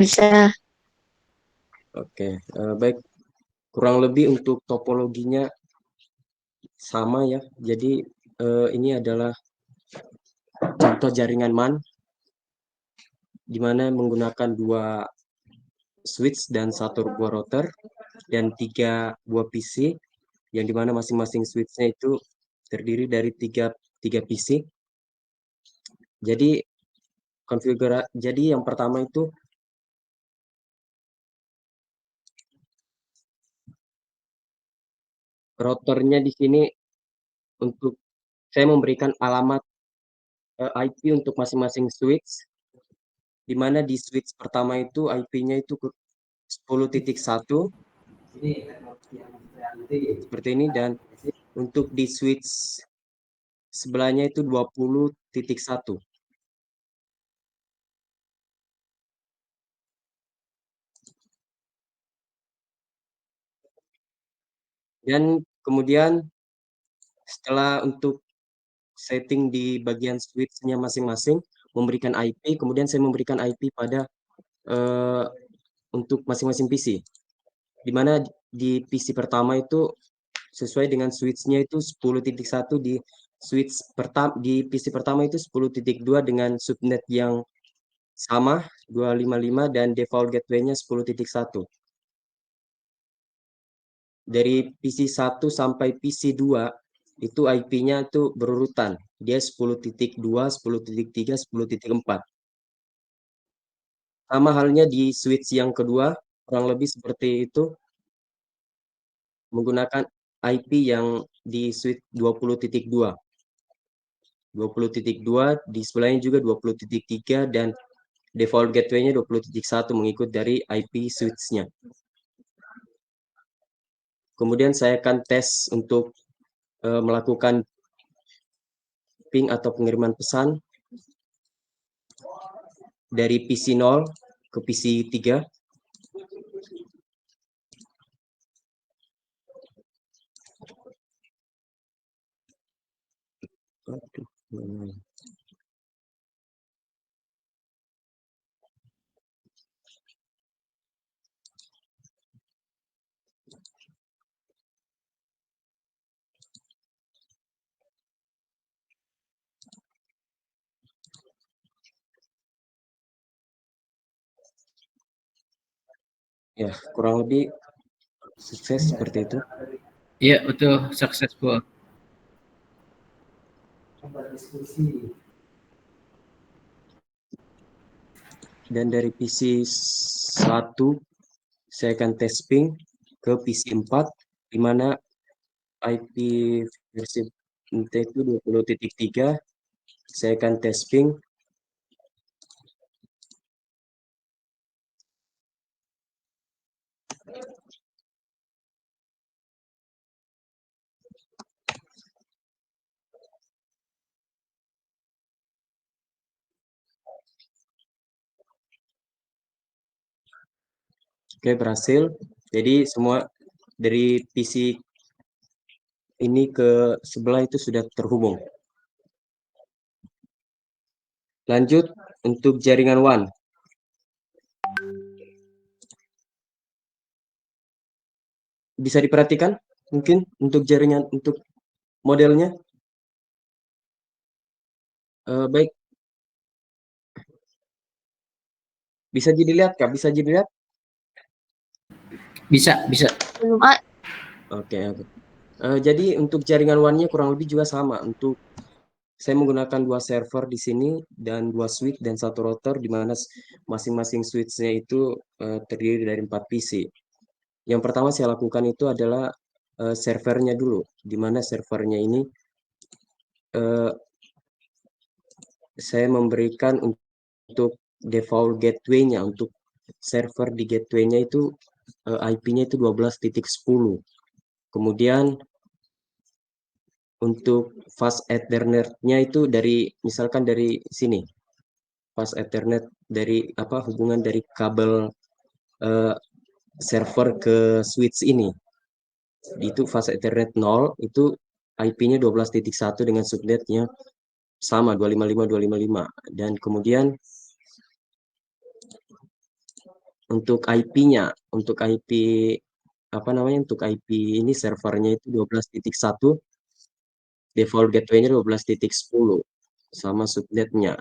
Bisa. Oke, baik. Kurang lebih untuk topologinya sama ya. Jadi ini adalah contoh jaringan MAN di mana menggunakan 2 switch dan 1 buah router dan 3 buah PC yang dimana masing-masing switchnya itu terdiri dari tiga PC. Jadi jadi yang pertama itu routernya di sini untuk saya memberikan alamat IP untuk masing-masing switch, di mana di switch pertama itu IP-nya itu ke 10.1 seperti ini, dan untuk di switch sebelahnya itu 20.1. Dan kemudian setelah untuk setting di bagian switch-nya masing-masing memberikan IP, kemudian saya memberikan IP pada eh, untuk masing-masing PC. Di mana di PC pertama itu sesuai dengan switch-nya itu 10.1 di switch pertama di PC pertama itu 10.2 dengan subnet yang sama 255 dan default gateway-nya 10.1. Dari PC 1 sampai PC 2 itu IP-nya itu berurutan. Dia 10.2, 10.3, 10.4. Sama halnya di switch yang kedua, kurang lebih seperti itu, menggunakan IP yang di switch 20.2. 20.2 di sebelahnya juga 20.3 dan default gateway-nya 20.1 mengikut dari IP switch-nya. Kemudian saya akan tes untuk melakukan ping atau pengiriman pesan dari PC 0 ke PC 3. Ya, kurang lebih sukses seperti itu. Iya, betul, successful. Dan dari PC 1 saya akan tes ping ke PC 4 di mana IP versi NT itu 20.3. Saya akan tes ping Oke, berhasil. Jadi semua dari PC ini ke sebelah itu sudah terhubung. Lanjut untuk jaringan WAN. Bisa diperhatikan mungkin untuk jaringan untuk modelnya. Baik, bisa dilihat Kak? Bisa dilihat? Bisa, bisa. Belum Oke, oke. Jadi untuk jaringan WAN-nya kurang lebih juga sama. Untuk saya menggunakan 2 server di sini dan 2 switch dan 1 router di mana masing-masing switch-nya itu terdiri dari 4 PC. Yang pertama saya lakukan itu adalah servernya dulu, di mana servernya ini eh, saya memberikan untuk default gateway-nya, untuk server di gateway-nya itu IP-nya itu 12.10. Kemudian untuk fast Ethernet-nya itu dari misalkan dari sini. Fast Ethernet dari apa hubungan dari kabel eh, server ke switch ini. Itu fast Ethernet 0 itu IP-nya 12.1 dengan subnetnya sama 255.255 dan kemudian Untuk IP-nya, untuk IP apa namanya, untuk IP ini servernya itu 12.1, default gateway-nya 12.10 sama subnetnya.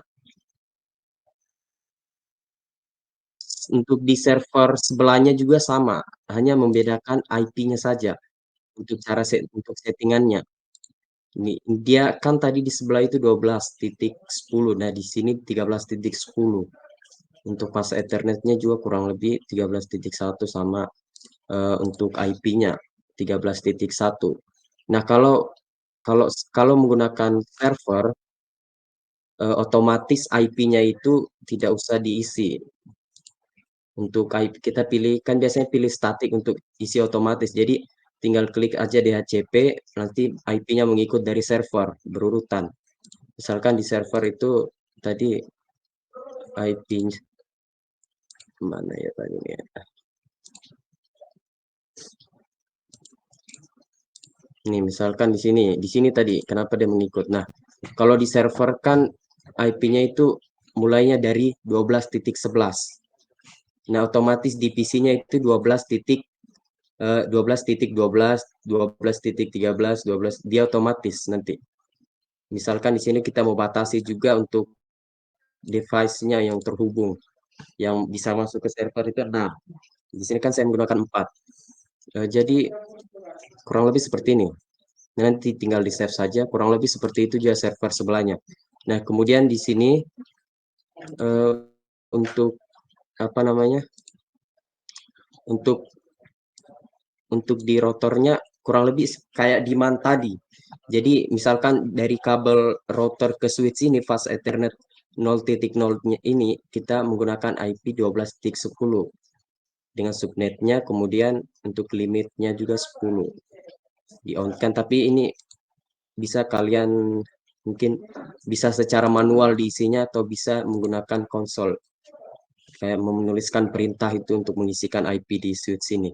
Untuk di server sebelahnya juga sama, hanya membedakan IP-nya saja untuk cara untuk settingannya. Ini dia kan tadi di sebelah itu 12.10. Nah, di sini 13.10. Untuk pas Ethernetnya juga kurang lebih 13.1 sama untuk IP-nya 13.1. Nah, kalau kalau kalau menggunakan server otomatis IP-nya itu tidak usah diisi. Untuk IP kita pilih kan biasanya pilih statik untuk isi otomatis. Jadi tinggal klik aja DHCP, nanti IP-nya mengikut dari server berurutan. Misalkan di server itu tadi IP mana ya tadi nih? Ini misalkan di sini tadi kenapa dia mengikut. Nah, kalau di server kan IP-nya itu mulainya dari 12.11. Nah, otomatis di PC-nya itu 12.12, 12.13, 12 dia otomatis nanti. Misalkan di sini kita mau batasi juga untuk device-nya yang terhubung, yang bisa masuk ke server itu 6. Di sini kan saya menggunakan 4. Jadi kurang lebih seperti ini. Nanti tinggal di save saja, kurang lebih seperti itu juga server sebelahnya. Nah, kemudian di sini eh, untuk apa namanya? Untuk di rotornya kurang lebih kayak di MAN tadi. Jadi misalkan dari kabel router ke switch ini fast Ethernet 0.0-nya ini kita menggunakan IP 12.10 dengan subnetnya, kemudian untuk limitnya juga 10 di on kan, tapi ini bisa kalian mungkin bisa secara manual diisinya atau bisa menggunakan konsol kayak menuliskan perintah itu untuk mengisikan IP di switch ini.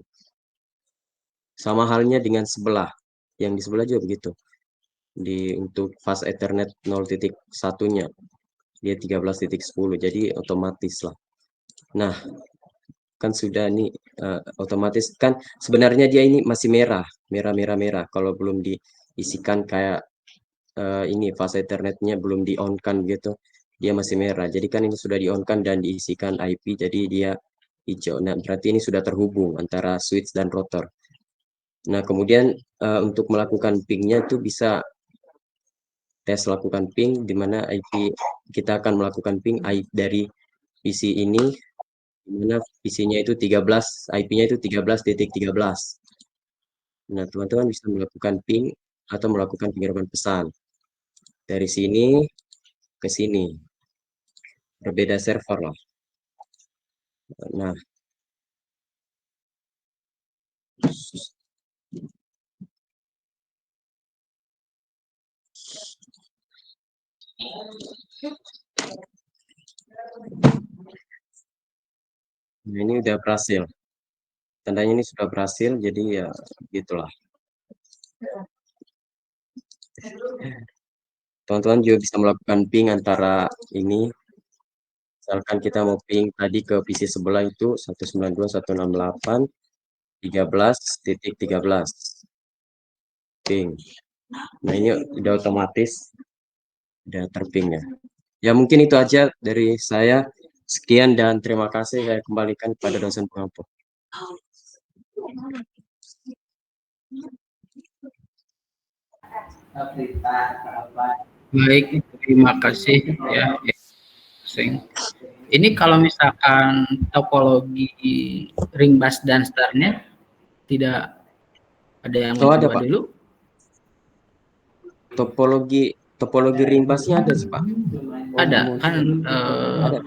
Sama halnya dengan sebelah. Yang di sebelah juga begitu. Untuk fast Ethernet 0.1-nya dia 13.10. Jadi otomatis lah. Nah, kan sudah nih otomatis kan sebenarnya dia ini masih merah, merah. Kalau belum diisikan kayak ini fast Ethernetnya belum di on kan gitu, dia masih merah. Jadi kan ini sudah di on kan dan diisikan IP, jadi dia hijau. Nah, berarti ini sudah terhubung antara switch dan router. Nah, kemudian untuk melakukan pingnya itu bisa tes lakukan ping, di mana IP kita akan melakukan ping IP dari PC ini, di mana PC-nya itu 13, IP-nya itu 13.13. Nah, teman-teman bisa melakukan ping atau melakukan pengiriman pesan dari sini ke sini, berbeda server lah. Nah, ini udah berhasil. Tandanya ini sudah berhasil, jadi ya gitulah. Teman-teman juga bisa melakukan ping antara ini. Misalkan kita mau ping tadi ke PC sebelah itu 192.168.13.13 ping. Nah, ini udah otomatis, udah terping ya. Ya mungkin itu aja dari saya. Sekian dan terima kasih. Saya kembalikan kepada dosen pengampu. Baik, terima kasih ya. Ini kalau misalkan topologi ring bus dan starnya tidak ada yang Oh ada mencoba Pak, dulu? topologi topologi ring busnya ada sih Pak. Oh Ada mau kan? ada.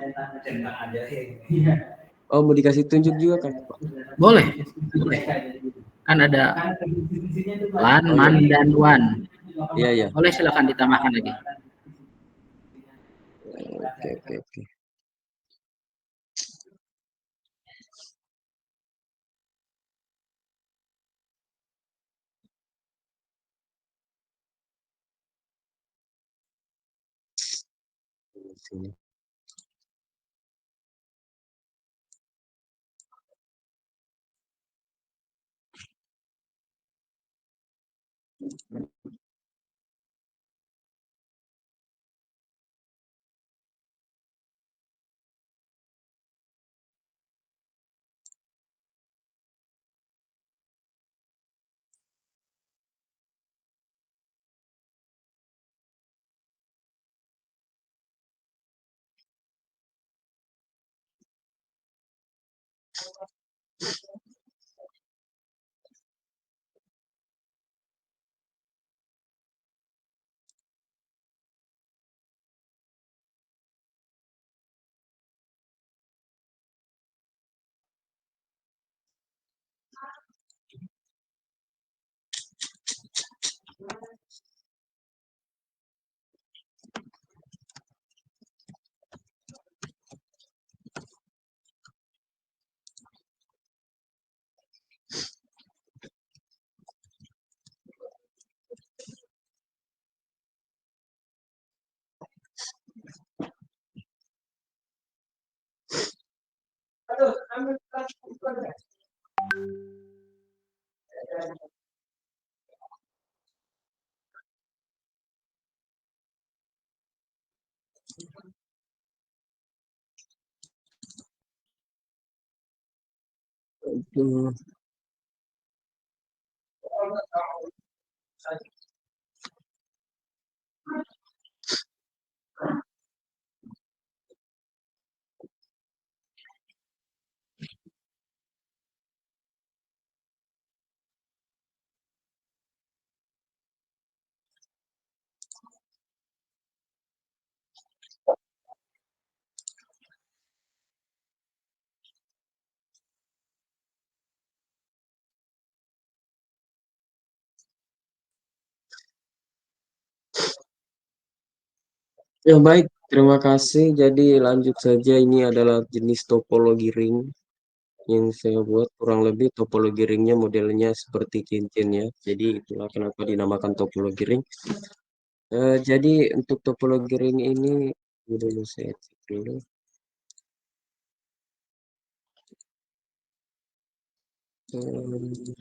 Oh mau dikasih tunjuk juga kan Pak? Boleh, boleh. Kan ada LAN, Oh iya, MAN, dan WAN. iya iya. Boleh silakan ditambahkan lagi. Oke. Sini. Hmm. Ya baik, terima kasih. Jadi lanjut saja, ini adalah jenis topologi ring yang saya buat. Kurang lebih topologi ringnya modelnya seperti cincin ya. Jadi itulah kenapa dinamakan topologi ring. Jadi untuk topologi ring ini, dulu saya cek dulu. Hmm,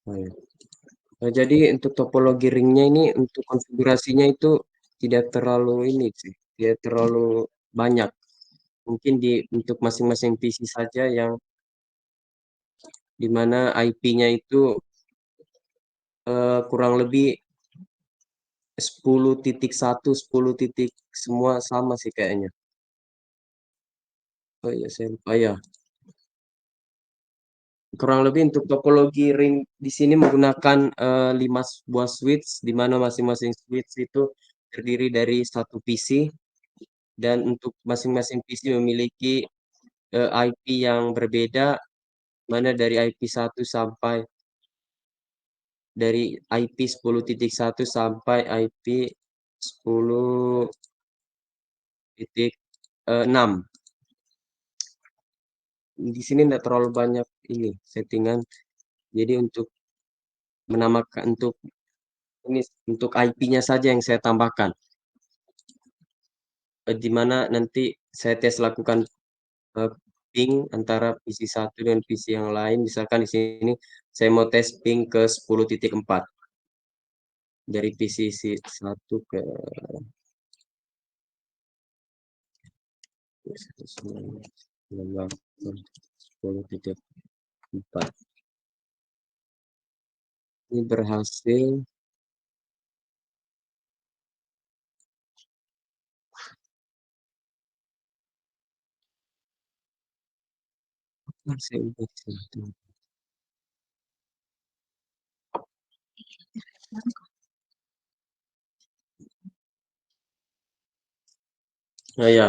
oh ya. Jadi untuk topologi ringnya ini untuk konfigurasinya itu tidak terlalu ini sih, tidak terlalu banyak. Mungkin untuk masing-masing PC saja yang di mana IP-nya itu kurang lebih 10.1, 10 titik semua sama sih kayaknya. Oh iya, saya lupa ya. Kurang lebih untuk topologi ring di sini menggunakan 5 buah switch, di mana masing-masing switch itu terdiri dari satu PC dan untuk masing-masing PC memiliki IP yang berbeda, mana dari IP 1 sampai dari IP 10.1 sampai IP 10.6. Di sini tidak terlalu banyak ini settingan. Jadi untuk menamakan untuk ini untuk IP-nya saja yang saya tambahkan. Di mana nanti saya tes lakukan eh, ping antara PC 1 dan PC yang lain. Misalkan di sini saya mau tes ping ke 10.4 dari PC 1 ke 10.4. Ini berhasil. Saya ubah satu. Nah ya,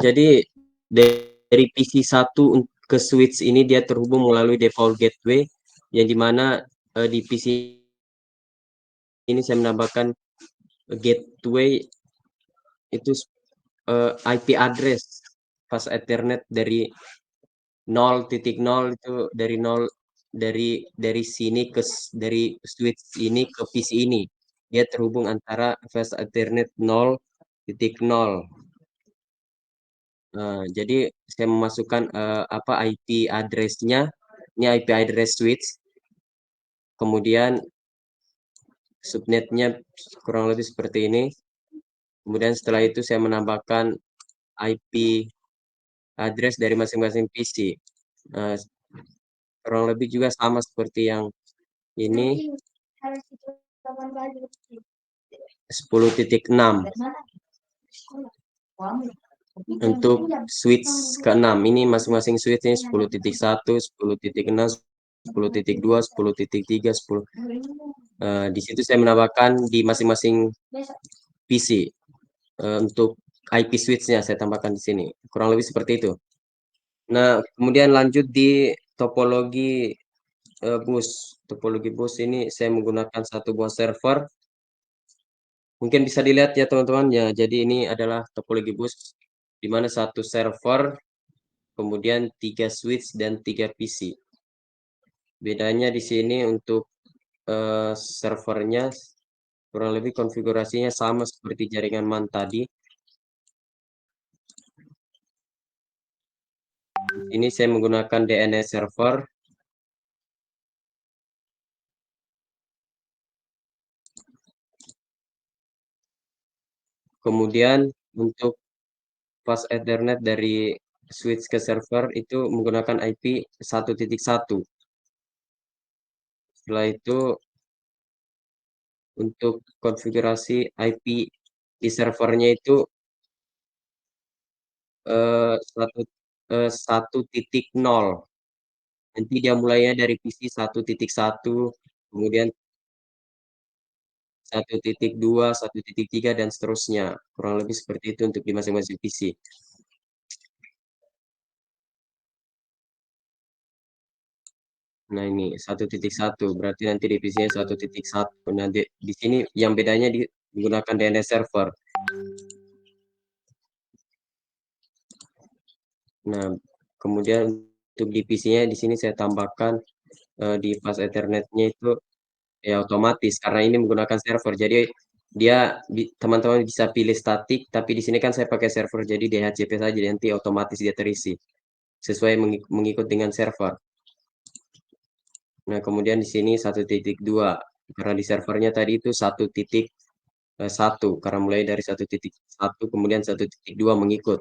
jadi dari PC 1 ke switch ini dia terhubung melalui default gateway yang dimana di PC ini saya menambahkan gateway itu IP address pas Ethernet dari 0.0 itu dari 0 dari sini dari switch ini ke PC ini. Dia terhubung antara fast Ethernet 0.0. Jadi saya memasukkan apa IP address-nya, ini IP address switch kemudian subnetnya kurang lebih seperti ini. Kemudian setelah itu saya menambahkan IP address dari masing-masing PC. Nah, kurang lebih juga sama seperti yang ini 10.6 untuk switch ke-6. Ini masing-masing switch ini 10.1, 10.6, 10.2, 10.3, 10. Di situ saya menambahkan di masing-masing PC untuk IP switch-nya saya tambahkan di sini. Kurang lebih seperti itu. Nah, kemudian lanjut di topologi bus. Topologi bus ini saya menggunakan satu buah server. Mungkin bisa dilihat ya teman-teman ya. Jadi ini adalah topologi bus di mana satu server, kemudian 3 switch dan 3 PC. Bedanya di sini untuk servernya kurang lebih konfigurasinya sama seperti jaringan MAN tadi. Ini saya menggunakan DNS server. Kemudian untuk fast Ethernet dari switch ke server itu menggunakan IP 1.1. Setelah itu untuk konfigurasi IP di servernya itu 1.0. Nanti dia mulainya dari PC 1.1, kemudian 1.2, 1.3 dan seterusnya. Kurang lebih seperti itu untuk di masing-masing PC. Nah, ini 1.1 berarti nanti divisinya 1.1. Nah, di sini yang bedanya menggunakan DNS server. Nah, kemudian untuk divisinya di sini saya tambahkan di fast Ethernet-nya itu ya otomatis karena ini menggunakan server. Jadi dia teman-teman bisa pilih statik, tapi di sini kan saya pakai server jadi DHCP saja nanti otomatis dia terisi sesuai mengikut dengan server. Nah, kemudian di sini 1.2 karena di servernya tadi itu 1.1 karena mulai dari 1.1 kemudian 1.2 mengikut.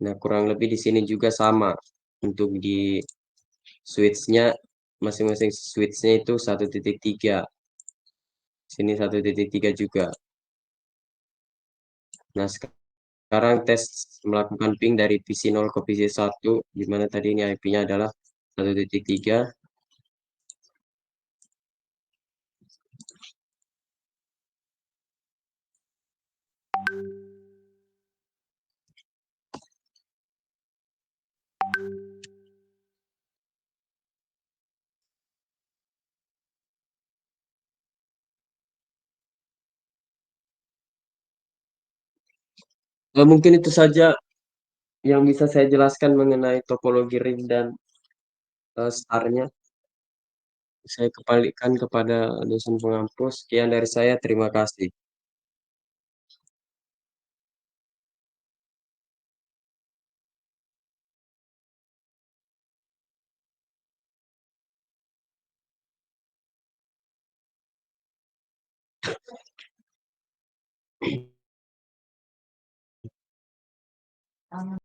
Nah, kurang lebih di sini juga sama untuk di switch-nya masing-masing switch-nya itu 1.3. Sini 1.3 juga. Nah, sekarang tes melakukan ping dari PC 0 ke PC 1 di mana tadi ini IP-nya adalah 1.3. Mungkin itu saja yang bisa saya jelaskan mengenai topologi ring dan star-nya. Saya kembalikan kepada dosen pengampu. Sekian dari saya, terima kasih.